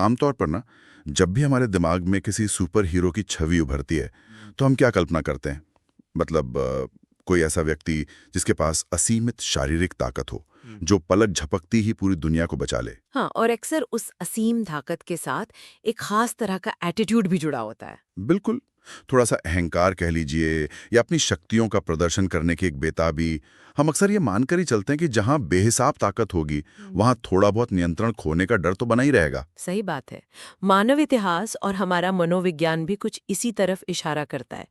आमतौर पर ना, जब भी हमारे दिमाग में किसी सुपर हीरो की छवि उभरती है तो हम क्या कल्पना करते हैं? मतलब कोई ऐसा व्यक्ति जिसके पास असीमित शारीरिक ताकत हो, जो पलक झपकती ही पूरी दुनिया को बचा ले। हाँ, और अक्सर उस असीम ताकत के साथ एक खास तरह का एटीट्यूड भी जुड़ा होता है। बिल्कुल। थोड़ा सा अहंकार कह लीजिए, या अपनी शक्तियों का प्रदर्शन करने की एक बेताबी। हम अक्सर ये मानकर ही चलते हैं कि जहां बेहिसाब ताकत होगी वहां थोड़ा बहुत नियंत्रण खोने का डर तो बना ही रहेगा। सही बात है। मानव इतिहास और हमारा मनोविज्ञान भी कुछ इसी तरफ इशारा करता है।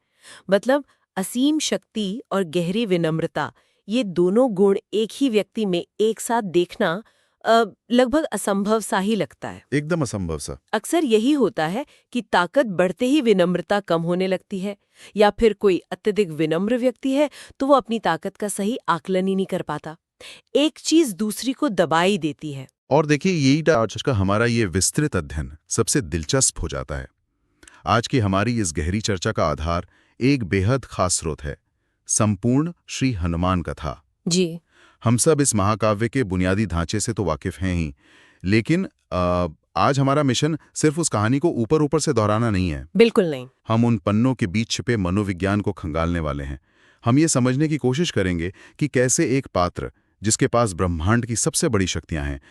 मतलब असीम शक्ति और गहरी विनम्रता, ये दोनों गुण एक ही व्यक्ति में एक साथ देखना लगभग असंभव सा ही लगता है। एकदम असंभव सा। अक्सर यही होता है कि ताकत बढ़ते ही विनम्रता कम होने लगती है, या फिर कोई अत्यधिक विनम्र व्यक्ति है तो वो अपनी ताकत का सही आकलन ही नहीं कर पाता। एक चीज दूसरी को दबाई देती है। और देखिए, यही आज का हमारा ये विस्तृत अध्ययन सबसे दिलचस्प हो जाता है। आज की हमारी इस गहरी चर्चा का आधार एक बेहद खास स्रोत है, संपूर्ण श्री हनुमान कथा। जी। हम सब इस महाकाव्य के बुनियादी ढांचे से तो वाकिफ हैं ही, लेकिन आज हमारा मिशन सिर्फ उस कहानी को ऊपर ऊपर से दोहराना नहीं है। बिल्कुल नहीं। हम उन पन्नों के बीच छिपे मनोविज्ञान को खंगालने वाले हैं। हम ये समझने की कोशिश करेंगे कि कैसे एक पात्र, जिसके पास ब्रह्मांड की सबसे बड़ी शक्तियां हैं,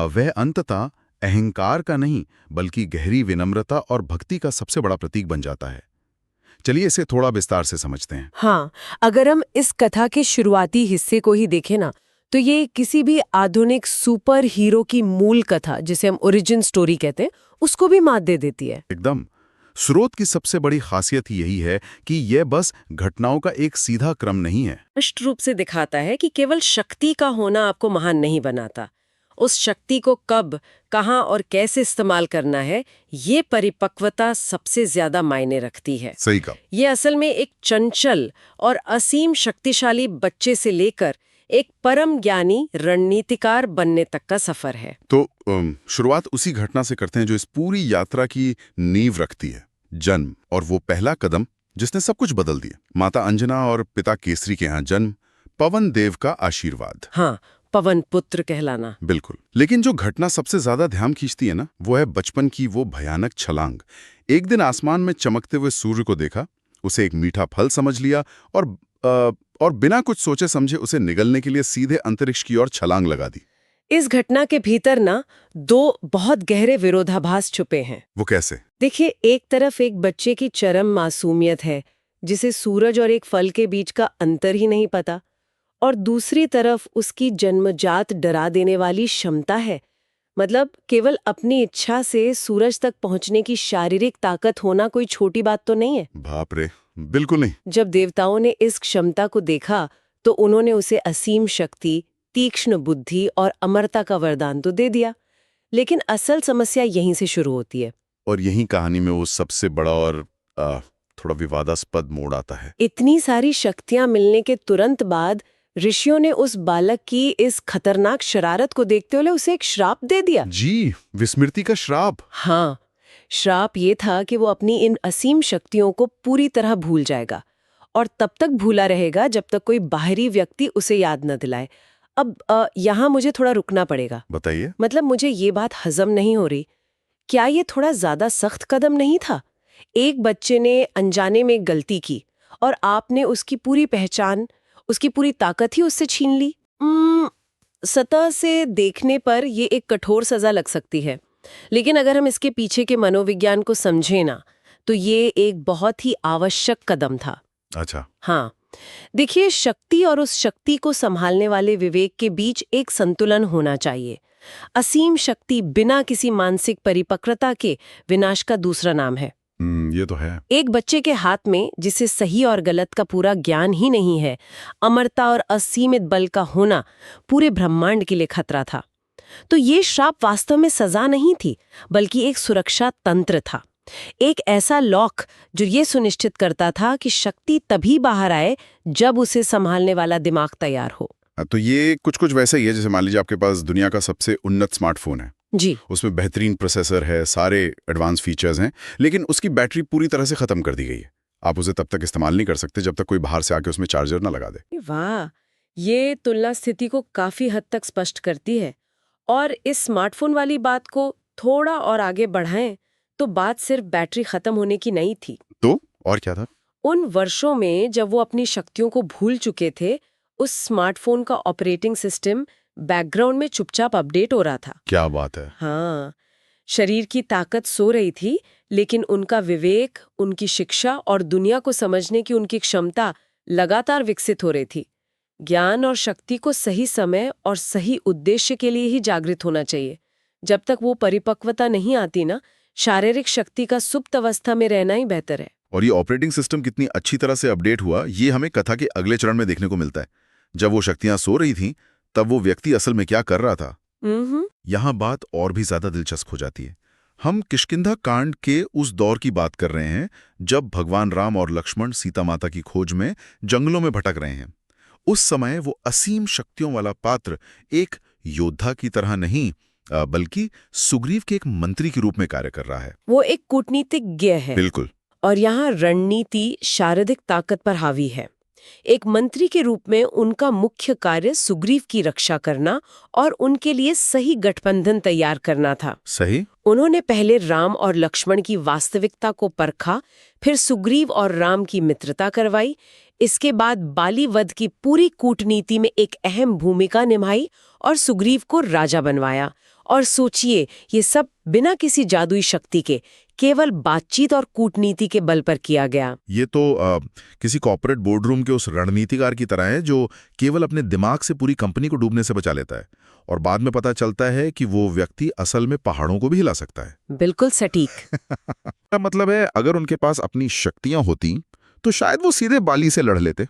वह अंततः अहंकार का नहीं बल्कि गहरी विनम्रता और भक्ति का सबसे बड़ा प्रतीक बन जाता है। चलिए इसे थोड़ा विस्तार से समझते हैं। हाँ, अगर हम इस कथा के शुरुआती हिस्से को ही देखें ना, तो ये किसी भी आधुनिक सुपर हीरो की मूल कथा, जिसे हम ओरिजिन स्टोरी कहते हैं, उसको भी मात दे देती है। एकदम। स्रोत की सबसे बड़ी खासियत यही है कि यह बस घटनाओं का एक सीधा क्रम नहीं है। स्पष्ट रूप से दिखाता है कि केवल शक्ति का होना आपको महान नहीं बनाता। उस शक्ति को कब, कहाँ और कैसे इस्तेमाल करना है, ये परिपक्वता सबसे ज्यादा मायने रखती है। सही कहा। ये असल में एक चंचल और असीम शक्तिशाली बच्चे से लेकर एक परम ज्ञानी रणनीतिकार बनने तक का सफर है। तो शुरुआत उसी घटना से करते हैं जो इस पूरी यात्रा की नींव रखती है, जन्म। और वो पहला कदम जिसने सब कुछ बदल दिया। माता अंजना और पिता केसरी के यहाँ जन्म, पवन देव का आशीर्वाद। हाँ, पवन पुत्र कहलाना। बिल्कुल। लेकिन जो घटना सबसे ज्यादा ध्यान खींचती है ना, वो है बचपन की वो भयानक छलांग। एक दिन आसमान में चमकते हुए सूर्य को देखा, उसे एक मीठा फल समझ लिया और बिना कुछ सोचे समझे उसे निगलने के लिए सीधे अंतरिक्ष की ओर छलांग लगा दी। इस घटना के भीतर ना दो बहुत गहरे विरोधाभास छुपे हैं। वो कैसे? देखिए, एक तरफ एक बच्चे की चरम मासूमियत है, जिसे सूरज और एक फल के बीच का अंतर ही नहीं पता, और दूसरी तरफ उसकी जन्मजात डरा देने वाली क्षमता है। मतलब केवल अपनी इच्छा से सूरज तक पहुंचने की शारीरिक ताकत होना कोई छोटी बात तो नहीं है। बाप रे, बिल्कुल नहीं। जब देवताओं ने इस क्षमता को देखा तो उन्होंने उसे असीम शक्ति, तीक्ष्ण बुद्धि और अमरता का वरदान तो दे दिया। लेकिन असल समस्या यहीं से शुरू होती है। और यही कहानी में वो सबसे बड़ा और थोड़ा विवादास्पद मोड़ आता है। इतनी सारी शक्तियां मिलने के तुरंत बाद ऋषियों ने उस बालक की इस खतरनाक शरारत को देखते हुए उसे एक श्राप दे दिया। जी, विस्मृति का श्राप। हाँ, श्राप ये था कि वो अपनी इन असीम शक्तियों को पूरी तरह भूल जाएगा, और तब तक भूला रहेगा जब तक कोई बाहरी व्यक्ति उसे याद न दिलाए। अब यहाँ मुझे थोड़ा रुकना पड़ेगा। बताइए। मतलब मुझे ये बात हजम नहीं हो रही। क्या ये थोड़ा ज्यादा सख्त कदम नहीं था? एक बच्चे ने अनजाने में गलती की और आपने उसकी पूरी पहचान, उसकी पूरी ताकत ही उससे छीन ली। सतह से देखने पर ये एक कठोर सजा लग सकती है, लेकिन अगर हम इसके पीछे के मनोविज्ञान को समझें ना, तो ये एक बहुत ही आवश्यक कदम था। अच्छा। हाँ, देखिए, शक्ति और उस शक्ति को संभालने वाले विवेक के बीच एक संतुलन होना चाहिए। असीम शक्ति बिना किसी मानसिक परिपक्वता के विनाश का दूसरा नाम है। ये तो है। एक बच्चे के हाथ में, जिसे सही और गलत का पूरा ज्ञान ही नहीं है, अमरता और असीमित बल का होना पूरे ब्रह्मांड के लिए खतरा था। तो ये श्राप वास्तव में सजा नहीं थी, बल्कि एक सुरक्षा तंत्र था। एक ऐसा लॉक जो ये सुनिश्चित करता था कि शक्ति तभी बाहर आए जब उसे संभालने वाला दिमाग तैयार हो। तो ये कुछ वैसा ही है जैसे मान लीजिए आपके पास दुनिया का सबसे उन्नत स्मार्टफोन है जी। उसमें बेहतरीन प्रोसेसर है, सारे एडवांस फीचर्स हैं, लेकिन उसकी बैटरी पूरी तरह से खत्म कर दी गई है। आप उसे तब तक इस्तेमाल नहीं कर सकते जब तक कोई बाहर से आके उसमें चार्जर ना लगा दे। वाह, ये तुलना स्थिति को काफी हद तक स्पष्ट करती है। और इस स्मार्टफोन वाली बात को थोड़ा और आगे बढ़ाएं तो बात सिर्फ बैटरी खत्म होने की नहीं थी। तो और क्या था? उन वर्षों में जब वो अपनी शक्तियों को भूल चुके थे, उस स्मार्टफोन का ऑपरेटिंग सिस्टम बैकग्राउंड में चुपचाप अपडेट हो रहा था। क्या बात है। हाँ, शरीर की ताकत सो रही थी, लेकिन उनका विवेक, उनकी शिक्षा और दुनिया को समझने की उनकी क्षमता लगातार विकसित हो रही थी। ज्ञान और शक्ति को सही समय और सही उद्देश्य के लिए ही जागृत होना चाहिए। जब तक वो परिपक्वता नहीं आती ना, शारीरिक शक्ति का सुप्त अवस्था में रहना ही बेहतर है। और ये ऑपरेटिंग सिस्टम कितनी अच्छी तरह से अपडेट हुआ, ये हमें कथा के अगले चरण में देखने को मिलता है। जब वो शक्तियां सो रही थीं, तब वो व्यक्ति असल में क्या कर रहा था। यहाँ बात और भी ज्यादा दिलचस्प हो जाती है। हम किष्किंधा कांड के उस दौर की बात कर रहे हैं जब भगवान राम और लक्ष्मण सीता माता की खोज में जंगलों में भटक रहे हैं। उस समय वो असीम शक्तियों वाला पात्र एक योद्धा की तरह नहीं, बल्कि सुग्रीव के एक मंत्री के रूप में कार्य कर रहा है। वो एक कूटनीतिज्ञ है। बिल्कुल। और यहाँ रणनीति शारीरिक ताकत पर हावी है। एक मंत्री के रूप में उनका मुख्य कार्य सुग्रीव की रक्षा करना और उनके लिए सही गठबंधन तैयार करना था। सही। उन्होंने पहले राम और लक्ष्मण की वास्तविकता को परखा, फिर सुग्रीव और राम की मित्रता करवाई। इसके बाद बाली वध की पूरी कूटनीति में एक अहम भूमिका निभाई और सुग्रीव को राजा बनवाया। और सोचिए, ये सब बिना किसी जादुई शक्ति के, केवल बातचीत और कूटनीति के बल पर किया गया। ये तो किसी कॉर्पोरेट बोर्डरूम के उस रणनीतिकार की तरह है जो केवल अपने दिमाग से पूरी कंपनी को डूबने से बचा लेता है, और बाद में पता चलता है कि वो व्यक्ति असल में पहाड़ों को भी हिला सकता है। बिल्कुल सटीक। मतलब है, अगर उनके पास अपनी शक्तियां होती तो शायद वो सीधे बाली से लड़ लेते।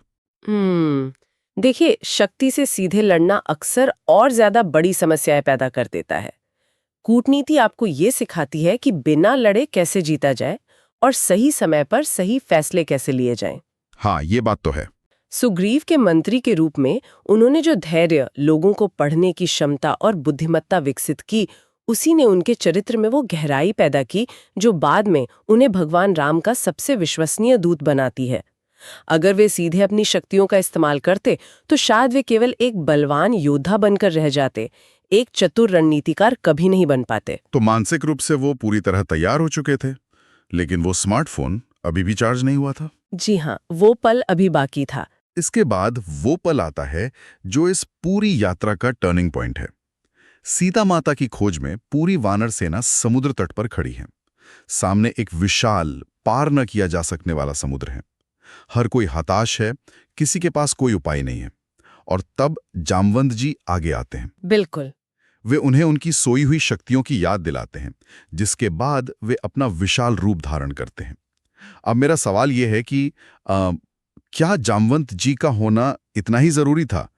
देखिए, शक्ति से सीधे लड़ना अक्सर और ज्यादा बड़ी समस्याएं पैदा कर देता है। कूटनीति आपको ये सिखाती है कि बिना लड़े कैसे जीता जाए और सही समय पर सही फैसले कैसे लिए जाएं। हाँ, ये बात तो है। सुग्रीव के मंत्री के रूप में उन्होंने जो धैर्य, लोगों को पढ़ने की क्षमता और बुद्धिमत्ता विकसित की, उसी ने उनके चरित्र में वो गहराई पैदा की जो बाद में उन्हें भगवान राम का सबसे विश्वसनीय दूत बनाती है। अगर वे सीधे अपनी शक्तियों का इस्तेमाल करते तो शायद वे केवल एक बलवान योद्धा बनकर रह जाते, एक चतुर रणनीतिकार कभी नहीं बन पाते। तो मानसिक रूप से वो पूरी तरह तैयार हो चुके थे, लेकिन वो स्मार्टफोन अभी भी चार्ज नहीं हुआ था। जी हाँ, वो पल अभी बाकी था। इसके बाद वो पल आता है जो इस पूरी यात्रा का टर्निंग पॉइंट है। सीता माता की खोज में पूरी वानर सेना समुद्र तट पर खड़ी है। सामने एक विशाल, पार न किया जा सकने वाला समुद्र है। हर कोई हताश है, किसी के पास कोई उपाय नहीं है। और तब जामवंत जी आगे आते हैं। बिल्कुल। वे उन्हें उनकी सोई हुई शक्तियों की याद दिलाते हैं, जिसके बाद वे अपना विशाल रूप धारण करते हैं। अब मेरा सवाल यह है कि क्या जामवंत जी का होना इतना ही जरूरी था?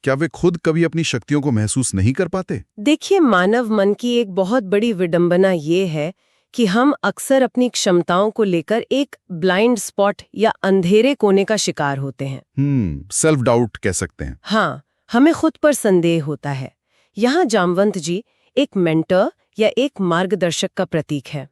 क्या वे खुद कभी अपनी शक्तियों को महसूस नहीं कर पाते? देखिए, मानव मन की एक बहुत बड़ी विडंबना ये है कि हम अक्सर अपनी क्षमताओं को लेकर एक ब्लाइंड स्पॉट या अंधेरे कोने का शिकार होते हैं। सेल्फ डाउट कह सकते हैं। हाँ, हमें खुद पर संदेह होता है। यहाँ जामवंत जी एक मेंटर या एक मार्गदर्शक का प्रतीक है।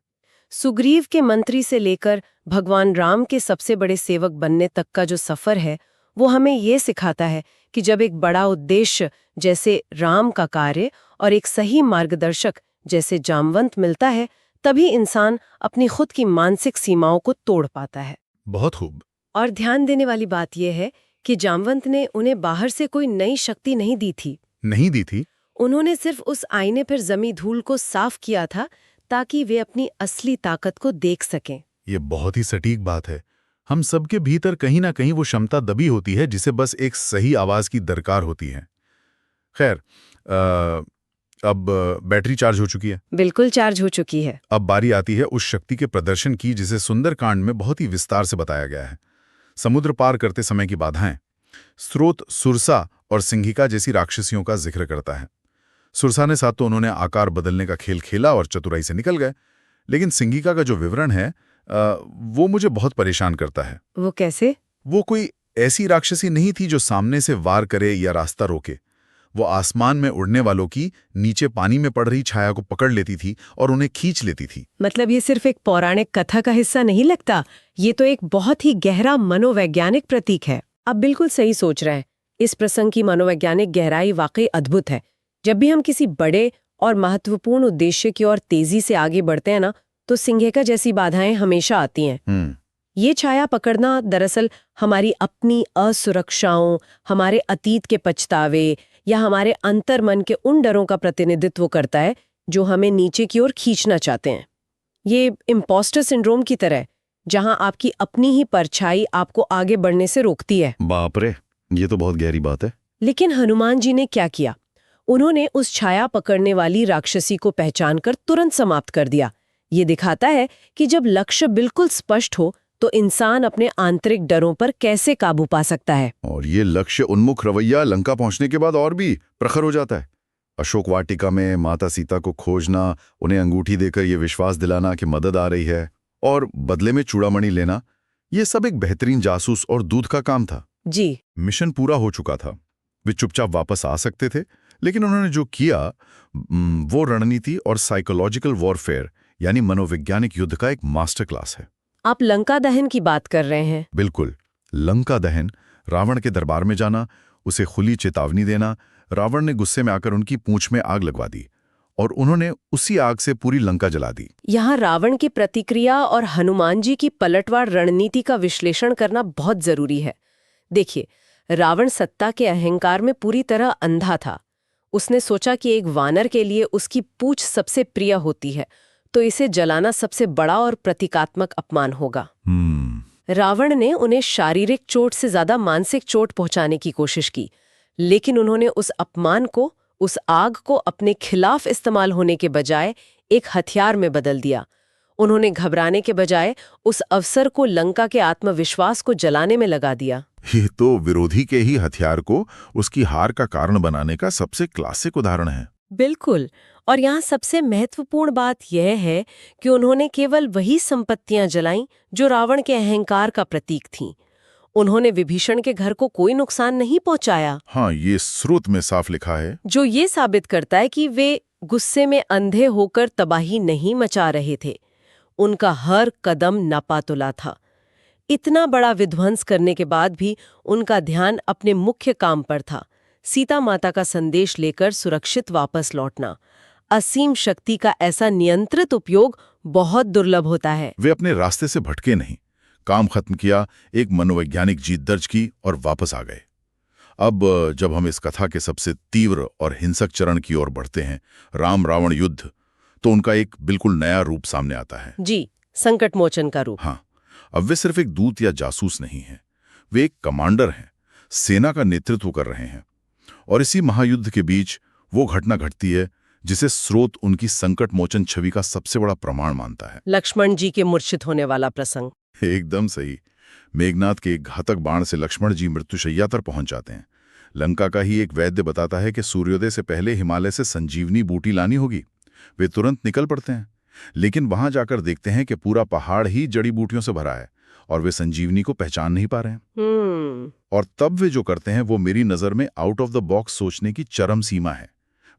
सुग्रीव के मंत्री से लेकर भगवान राम के सबसे बड़े सेवक बनने तक का जो सफर है, वो हमें ये सिखाता है कि जब एक बड़ा उद्देश्य जैसे राम का कार्य और एक सही मार्गदर्शक जैसे जामवंत मिलता है, तभी इंसान अपनी खुद की मानसिक सीमाओं को तोड़ पाता है। बहुत खूब। और ध्यान देने वाली बात यह है कि जामवंत ने उन्हें बाहर से कोई नई शक्ति नहीं दी थी। नहीं दी थी। उन्होंने सिर्फ उस आईने पर जमी धूल को साफ किया था ताकि वे अपनी असली ताकत को देख सकें। ये बहुत ही सटीक बात है। हम सबके भीतर कहीं ना कहीं वो क्षमता दबी होती है जिसे बस एक सही आवाज की दरकार होती है। खैर, अब बैटरी चार्ज हो चुकी है। बिल्कुल चार्ज हो चुकी है। अब बारी आती है उस शक्ति के प्रदर्शन की जिसे सुंदरकांड में बहुत ही विस्तार से बताया गया है। समुद्र पार करते समय की बाधाएं। स्रोत सुरसा और सिंहिका जैसी राक्षसियों का जिक्र करता है। सुरसा ने साथ तो उन्होंने आकार बदलने का खेल खेला और चतुराई से निकल गए, लेकिन सिंहिका का जो विवरण है वो मुझे बहुत परेशान करता है। वो कैसे? वो कोई ऐसी राक्षसी नहीं थी जो सामने से वार करे या रास्ता रोके। वो आसमान में उड़ने वालों की नीचे पानी में पड़ रही छाया को पकड़ लेती थी और उन्हें खींच लेती थी। मतलब ये सिर्फ एक पौराणिक कथा का हिस्सा नहीं लगता, ये तो एक बहुत ही गहरा मनोवैज्ञानिक प्रतीक है। आप बिल्कुल सही सोच रहे हैं। इस प्रसंग की मनोवैज्ञानिक गहराई वाकई अद्भुत है। जब भी हम किसी बड़े और महत्वपूर्ण उद्देश्य की ओर तेजी से आगे बढ़ते हैं ना, तो सिंघेका जैसी बाधाएं हमेशा आती हैं। ये छाया पकड़ना दरअसल हमारी अपनी असुरक्षाओं, हमारे अतीत के पछतावे या हमारे अंतर्मन के उन डरों का प्रतिनिधित्व करता है जो हमें नीचे की ओर खींचना चाहते हैं। ये इम्पोस्टर सिंड्रोम की तरह है, जहां आपकी अपनी ही परछाई आपको आगे बढ़ने से रोकती है। बाप रे, ये तो बहुत गहरी बात है। लेकिन हनुमान जी ने क्या किया? उन्होंने उस छाया पकड़ने वाली राक्षसी को पहचानकर तुरंत समाप्त कर दिया। ये दिखाता है कि जब लक्ष्य बिल्कुल स्पष्ट हो तो इंसान अपने आंतरिक डरों पर कैसे काबू पा सकता है। और ये लक्ष्य उन्मुख रवैया लंका पहुंचने के बाद और भी प्रखर हो जाता है। अशोक वाटिका में माता सीता को खोजना, उन्हें अंगूठी देकर ये विश्वास दिलाना कि मदद आ रही है और बदले में चूड़ामणि लेना, ये सब एक बेहतरीन जासूस और दूत का काम था। जी। मिशन पूरा हो चुका था, वे चुपचाप वापस आ सकते थे, लेकिन उन्होंने जो किया वो रणनीति और साइकोलॉजिकल वॉरफेयर यानी मनोवैज्ञानिक युद्ध का एक मास्टर क्लास है। आप लंका दहन की बात कर रहे हैं? बिल्कुल, लंका दहन, रावण के दरबार में जाना, उसे खुली चेतावनी देना। रावण ने गुस्से में आकर उनकी पूंछ में आग लगवा दी और उन्होंने उसी आग से पूरी लंका जला दी। यहाँ रावण की प्रतिक्रिया और हनुमान जी की पलटवार रणनीति का विश्लेषण करना बहुत जरूरी है। देखिए, रावण सत्ता के अहंकार में पूरी तरह अंधा था। उसने सोचा कि एक वानर के लिए उसकी पूंछ सबसे प्रिय होती है, तो इसे जलाना सबसे बड़ा और प्रतीकात्मक अपमान होगा। रावण ने उन्हें शारीरिक चोट से ज्यादा मानसिक चोट पहुंचाने की कोशिश की, लेकिन उन्होंने उस अपमान को, उस आग को अपने खिलाफ इस्तेमाल होने के बजाय एक हथियार में बदल दिया। उन्होंने घबराने के बजाय उस अवसर को लंका के आत्मविश्वास को जलाने में लगा दिया। ये तो विरोधी के ही हथियार को उसकी हार का कारण बनाने का सबसे क्लासिक उदाहरण है। बिल्कुल। और यहाँ सबसे महत्वपूर्ण बात यह है कि उन्होंने केवल वही संपत्तियां जलाईं जो रावण के अहंकार का प्रतीक थीं। उन्होंने विभीषण के घर को कोई नुकसान नहीं पहुंचाया। हाँ, ये स्रोत में साफ लिखा है। जो ये साबित करता है कि वे गुस्से में अंधे होकर तबाही नहीं मचा रहे थे। उनका हर कदम नापातुला था। इतना बड़ा विध्वंस करने के बाद भी उनका ध्यान अपने मुख्य काम पर था, सीता माता का संदेश लेकर सुरक्षित वापस लौटना। असीम शक्ति का ऐसा नियंत्रित उपयोग बहुत दुर्लभ होता है। वे अपने रास्ते से भटके नहीं, काम खत्म किया, एक मनोवैज्ञानिक जीत दर्ज की और वापस आ गए। अब जब हम इस कथा के सबसे तीव्र और हिंसक चरण की ओर बढ़ते हैं, राम रावण युद्ध, तो उनका एक बिल्कुल नया रूप सामने आता है। जी, संकट मोचन का रूप। हाँ, अब वे सिर्फ एक दूत या जासूस नहीं हैं, वे एक कमांडर हैं, सेना का नेतृत्व कर रहे हैं। और इसी महायुद्ध के बीच वो घटना घटती है जिसे स्रोत उनकी संकट मोचन छवि का सबसे बड़ा प्रमाण मानता है। लक्ष्मण जी के मूर्छित होने वाला प्रसंग। एकदम सही। मेघनाथ के एक घातक बाण से लक्ष्मण जी मृत्युशैया पर पहुंच जाते हैं। लंका का ही एक वैद्य बताता है कि सूर्योदय से पहले हिमालय से संजीवनी बूटी लानी होगी। वे तुरंत निकल पड़ते हैं, लेकिन वहां जाकर देखते हैं कि पूरा पहाड़ ही जड़ी बूटियों से भरा है और वे संजीवनी को पहचान नहीं पा रहे हैं। और तब वे जो करते हैं वो मेरी नजर में आउट ऑफ द बॉक्स सोचने की चरम सीमा है।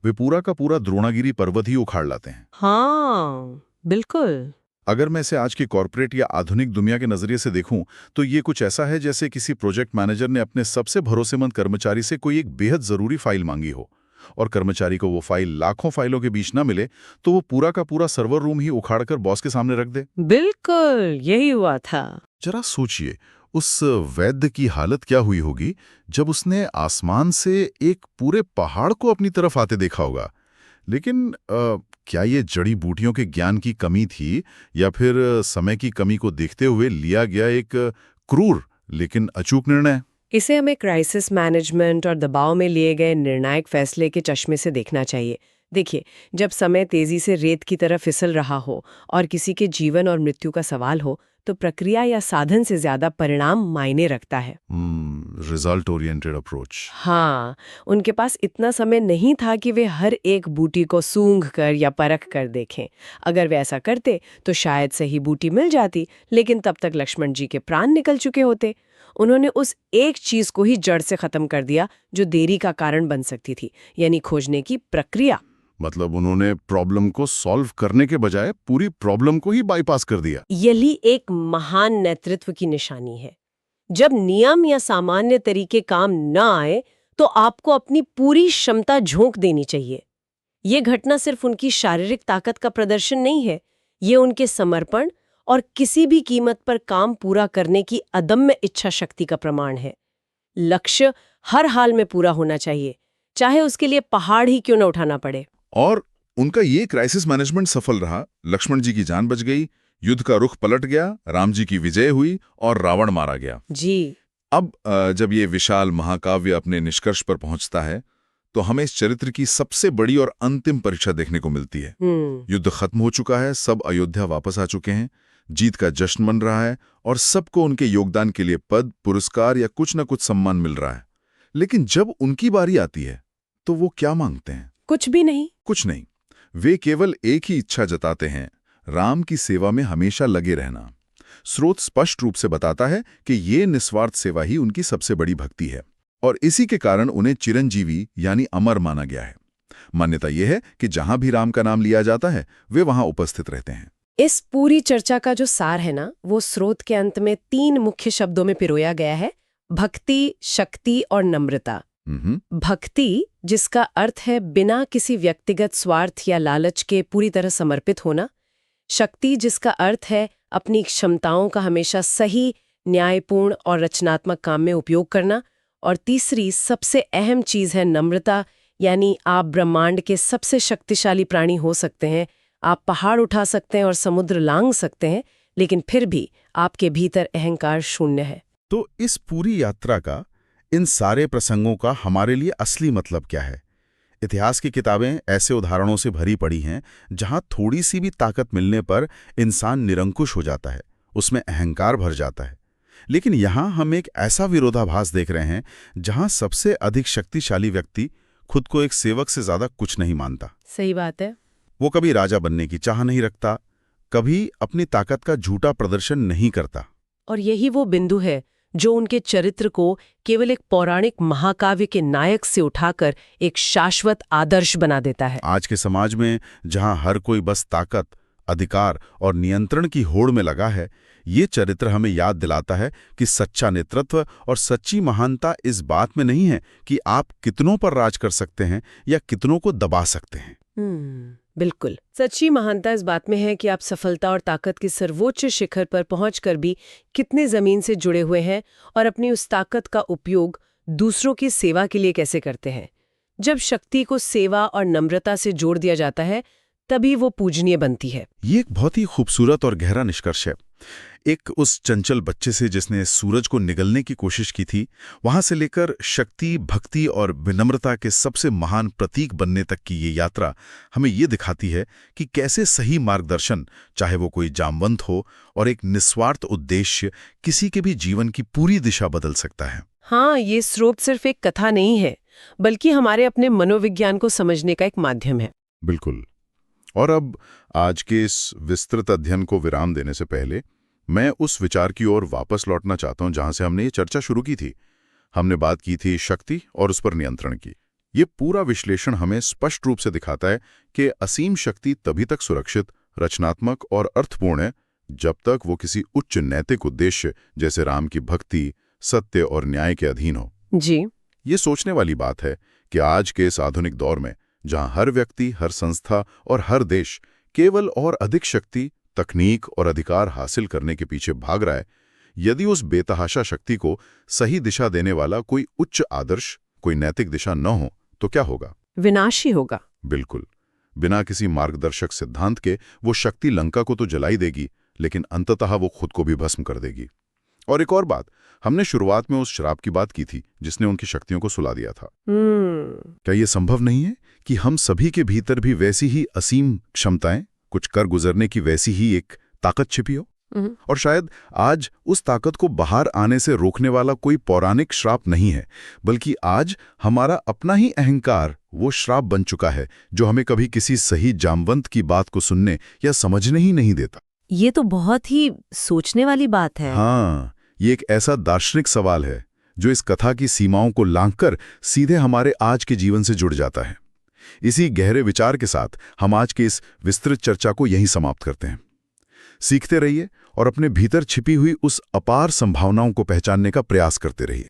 वे पूरा का पूरा द्रोणागिरी पर्वत ही उखाड़ लाते हैं। हाँ, बिल्कुल। अगर मैं इसे आज की कॉर्पोरेट या आधुनिक दुनिया के नजरिए से देखूं, तो ये कुछ ऐसा है जैसे किसी प्रोजेक्ट मैनेजर ने अपने सबसे भरोसेमंद कर्मचारी से कोई एक बेहद जरूरी फाइल मांगी हो और कर्मचारी को वो फाइल लाखों फाइलों के बीच ना मिले, तो वो पूरा का पूरा सर्वर रूम ही उखाड़कर बॉस के सामने रख दे। बिल्कुल यही हुआ था। जरा सोचिए, उस वैद्य की हालत क्या हुई होगी जब उसने आसमान से एक पूरे पहाड़ को अपनी तरफ आते देखा होगा। लेकिन क्या ये जड़ी बूटियों के ज्ञान की कमी थी या फिर समय की कमी को देखते हुए लिया गया एक क्रूर लेकिन अचूक निर्णय? इसे हमें क्राइसिस मैनेजमेंट और दबाव में लिए गए निर्णायक फैसले के चश्मे से देखना चाहिए। देखिए, जब समय तेजी से रेत की तरह फिसल रहा हो और किसी के जीवन और मृत्यु का सवाल हो, तो प्रक्रिया या साधन से ज्यादा परिणाम मायने रखता है। Result oriented approach. हाँ, उनके पास इतना समय नहीं था कि वे हर एक बूटी को सूंघ कर या परख कर देखें। अगर वे ऐसा करते तो शायद सही बूटी मिल जाती, लेकिन तब तक लक्ष्मण जी के प्राण निकल चुके होते। उन्होंने उस एक चीज को ही जड़ से खत्म कर दिया जो देरी का कारण बन सकती थी, यानी खोजने की प्रक्रिया। मतलब उन्होंने प्रॉब्लम को सॉल्व करने के बजाय पूरी प्रॉब्लम को ही बाईपास कर दिया। यही एक महान नेतृत्व की निशानी है। जब नियम या सामान्य तरीके काम न आए तो आपको अपनी पूरी क्षमता झोंक देनी चाहिए। ये घटना सिर्फ उनकी शारीरिक ताकत का प्रदर्शन नहीं है, ये उनके समर्पण और किसी भी कीमत पर काम पूरा करने की अदम्य इच्छा शक्ति का प्रमाण है। लक्ष्य हर हाल में पूरा होना चाहिए, चाहे उसके लिए पहाड़ ही क्यों न उठाना पड़े। और उनका ये क्राइसिस मैनेजमेंट सफल रहा। लक्ष्मण जी की जान बच गई, युद्ध का रुख पलट गया, राम जी की विजय हुई और रावण मारा गया। जी। अब जब ये विशाल महाकाव्य अपने निष्कर्ष पर पहुंचता है तो हमें इस चरित्र की सबसे बड़ी और अंतिम परीक्षा देखने को मिलती है। युद्ध खत्म हो चुका है, सब अयोध्या वापस आ चुके हैं, जीत का जश्न मन रहा है और सबको उनके योगदान के लिए पद, पुरस्कार या कुछ न कुछ सम्मान मिल रहा है। लेकिन जब उनकी बारी आती है तो वो क्या मांगते हैं? कुछ भी नहीं। कुछ नहीं। वे केवल एक ही इच्छा जताते हैं, राम की सेवा में हमेशा लगे रहना। स्रोत स्पष्ट रूप से बताता है कि ये निस्वार्थ सेवा ही उनकी सबसे बड़ी भक्ति है और इसी के कारण उन्हें चिरंजीवी यानी अमर माना गया है। मान्यता यह है कि जहां भी राम का नाम लिया जाता है वे वहां उपस्थित रहते हैं। इस पूरी चर्चा का जो सार है ना, वो स्रोत के अंत में 3 मुख्य शब्दों में पिरोया गया है: भक्ति, शक्ति और नम्रता। भक्ति, जिसका अर्थ है बिना किसी व्यक्तिगत स्वार्थ या लालच के पूरी तरह समर्पित होना। शक्ति, जिसका अर्थ है अपनी क्षमताओं का हमेशा सही, न्यायपूर्ण और रचनात्मक काम में उपयोग करना। और तीसरी सबसे अहम चीज है नम्रता, यानी आप ब्रह्मांड के सबसे शक्तिशाली प्राणी हो सकते हैं, आप पहाड़ उठा सकते हैं और समुद्र लांघ सकते हैं, लेकिन फिर भी आपके भीतर अहंकार शून्य है। तो इस पूरी यात्रा का, इन सारे प्रसंगों का हमारे लिए असली मतलब क्या है? इतिहास की किताबें ऐसे उदाहरणों से भरी पड़ी हैं जहां थोड़ी सी भी ताकत मिलने पर इंसान निरंकुश हो जाता है, उसमें अहंकार भर जाता है। लेकिन यहां हम एक ऐसा विरोधाभास देख रहे हैं जहां सबसे अधिक शक्तिशाली व्यक्ति खुद को एक सेवक से ज्यादा कुछ नहीं मानता। सही बात है। वो कभी राजा बनने की चाह नहीं रखता, कभी अपनी ताकत का झूठा प्रदर्शन नहीं करता। और यही वो बिंदु है जो उनके चरित्र को केवल एक पौराणिक महाकाव्य के नायक से उठाकर एक शाश्वत आदर्श बना देता है। आज के समाज में जहां हर कोई बस ताकत, अधिकार और नियंत्रण की होड़ में लगा है, ये चरित्र हमें याद दिलाता है कि सच्चा नेतृत्व और सच्ची महानता इस बात में नहीं है कि आप कितनों पर राज कर सकते हैं या कितनों को दबा सकते हैं। बिल्कुल। सच्ची महानता इस बात में है कि आप सफलता और ताकत की सर्वोच्च शिखर पर पहुंचकर भी कितने जमीन से जुड़े हुए हैं और अपनी उस ताकत का उपयोग दूसरों की सेवा के लिए कैसे करते हैं। जब शक्ति को सेवा और नम्रता से जोड़ दिया जाता है, तभी वो पूजनीय बनती है। ये एक बहुत ही खूबसूरत और गहरा निष्कर्ष है। एक उस चंचल बच्चे से जिसने सूरज को निगलने की कोशिश की थी, वहां से लेकर शक्ति, भक्ति और विनम्रता के सबसे महान प्रतीक बनने तक की ये यात्रा हमें ये दिखाती है कि कैसे सही मार्गदर्शन, चाहे वो कोई जामवंत हो, और एक निस्वार्थ उद्देश्य किसी के भी जीवन की पूरी दिशा बदल सकता है। हाँ, ये स्रोत सिर्फ एक कथा नहीं है, बल्कि हमारे अपने मनोविज्ञान को समझने का एक माध्यम है। बिल्कुल। और अब आज के इस विस्तृत अध्ययन को विराम देने से पहले मैं उस विचार की ओर वापस लौटना चाहता हूं जहां से हमने ये चर्चा शुरू की थी। हमने बात की थी शक्ति और उस पर नियंत्रण की। ये पूरा विश्लेषण हमें स्पष्ट रूप से दिखाता है कि असीम शक्ति तभी तक सुरक्षित, रचनात्मक और अर्थपूर्ण है जब तक वो किसी उच्च नैतिक उद्देश्य जैसे राम की भक्ति, सत्य और न्याय के अधीन हो। जी। ये सोचने वाली बात है कि आज के इस आधुनिक दौर में जहां हर व्यक्ति, हर संस्था और हर देश केवल और अधिक शक्ति, तकनीक और अधिकार हासिल करने के पीछे भाग रहा है, यदि उस बेतहाशा शक्ति को सही दिशा देने वाला कोई उच्च आदर्श, कोई नैतिक दिशा न हो, तो क्या होगा? विनाशी होगा। बिल्कुल। बिना किसी मार्गदर्शक सिद्धांत के वो शक्ति लंका को तो जलाई देगी, लेकिन अंततः वो खुद को भी भस्म कर देगी। और एक और बात, हमने शुरुआत में उस शराब की बात की थी जिसने उनकी शक्तियों को सुला दिया था। क्या यह संभव नहीं है कि हम सभी के भीतर भी वैसी ही असीम क्षमताएं, कुछ कर गुजरने की वैसी ही एक ताकत छिपी हो? और शायद आज उस ताकत को बाहर आने से रोकने वाला कोई पौराणिक श्राप नहीं है, बल्कि आज हमारा अपना ही अहंकार वो श्राप बन चुका है जो हमें कभी किसी सही जामवंत की बात को सुनने या समझने ही नहीं देता। ये तो बहुत ही सोचने वाली बात है। हाँ, ये एक ऐसा दार्शनिक सवाल है जो इस कथा की सीमाओं को लांघकर सीधे हमारे आज के जीवन से जुड़ जाता है। इसी गहरे विचार के साथ हम आज के इस विस्तृत चर्चा को यहीं समाप्त करते हैं। सीखते रहिए और अपने भीतर छिपी हुई उस अपार संभावनाओं को पहचानने का प्रयास करते रहिए।